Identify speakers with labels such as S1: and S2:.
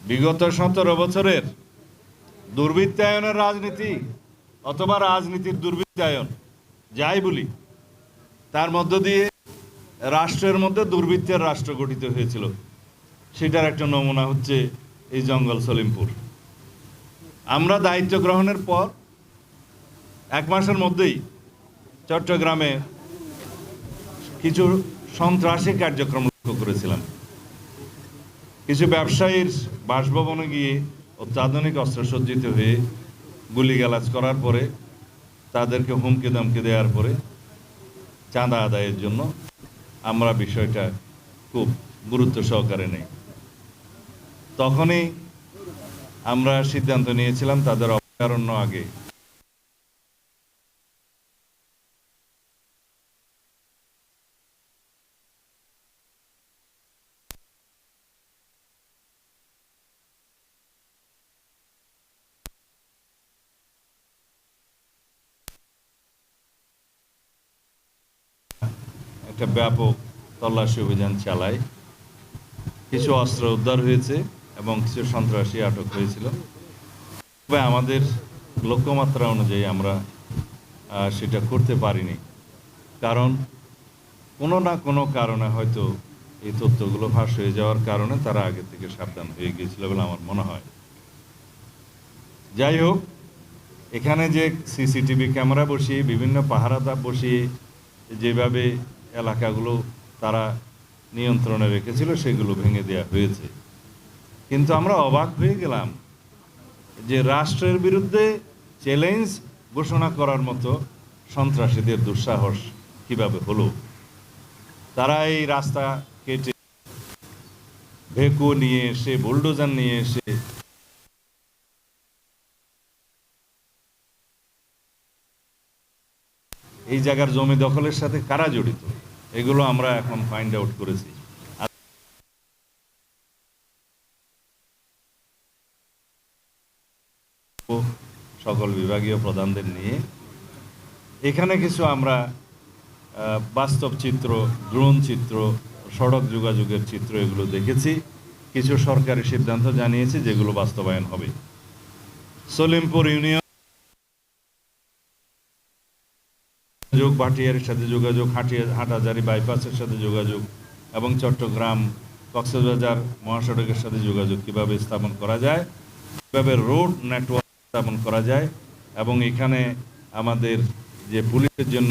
S1: বিগত 17 বছরের দুর্বৃত্তায়নের রাজনীতি অথবা রাজনীতির দুর্বৃত্তায়ন যাই বলি, তার মধ্য দিয়ে রাষ্ট্রের মধ্যে দুর্বৃত্তের রাষ্ট্র গঠিত হয়েছিল। সেটার একটা নমুনা হচ্ছে এই জঙ্গল সলিমপুর। আমরা দায়িত্ব গ্রহণের পর 1 মাসের মধ্যেই চট্টগ্রামে কিছু সন্ত্রাসী কার্যক্রম লক্ষ্য করেছিলাম। কিছু ব্যবসায়ীর বাসভবনে গিয়ে অত্যাধুনিক অস্ত্রসজ্জিত হয়ে গুলিগালাজ করার পরে, তাদেরকে হুমকি ধমকি দেওয়ার পরে চাঁদা আদায়ের জন্য আমরা বিষয়টা খুব গুরুত্ব সহকারে নেই। তখনই আমরা সিদ্ধান্ত নিয়েছিলাম তাদের অভয়ারণ্য আগে একটা ব্যাপক তল্লাশি অভিযান চালায়। কিছু অস্ত্র উদ্ধার হয়েছে এবং কিছু সন্ত্রাসী আটক হয়েছিল। তবে আমাদের লক্ষ্যমাত্রা অনুযায়ী আমরা সেটা করতে পারিনি, কারণ কোনো না কোনো কারণে হয়তো এই তথ্যগুলো ফাঁস হয়ে যাওয়ার কারণে তারা আগে থেকে সাবধান হয়ে গিয়েছিল বলে আমার মনে হয়। যাই হোক, এখানে যে সিসিটিভি ক্যামেরা বসিয়ে বিভিন্ন পাহারাদার বসিয়ে যেভাবে এলাকাগুলো তারা নিয়ন্ত্রণে রেখেছিল সেগুলো ভেঙে দেওয়া হয়েছে। কিন্তু আমরা অবাক হয়ে গেলাম যে রাষ্ট্রের বিরুদ্ধে চ্যালেঞ্জ ঘোষণা করার মতো সন্ত্রাসীদের দুঃসাহস কিভাবে হলো। তারা এই রাস্তা কেটে ভেকু নিয়ে এসে, বুলডোজার নিয়ে এসে এই জায়গার জমি দখলের সাথে কারা জড়িত, এগুলো আমরা এখন ফাইন্ড আউট করেছি। সকল বিভাগীয় প্রধানদের নিয়ে এখানে কিছু আমরা বাস্তব চিত্র, ড্রোন চিত্র, সড়ক যোগাযোগের চিত্র এগুলো দেখেছি। কিছু সরকারি সিদ্ধান্ত জানিয়েছি যেগুলো বাস্তবায়ন হবে। সলিমপুর ইউনিয়ন যোগ, ভাটিয়ারের সাথে যোগাযোগ, হাটাজারি বাইপাসের সাথে যোগাযোগ এবং চট্টগ্রাম কক্সবাজার মহাসড়কের সাথে যোগাযোগ কিভাবে স্থাপন করা যায়, কিভাবে রোড নেটওয়ার্ক স্থাপন করা যায় এবং এখানে আমাদের যে পুলিশের জন্য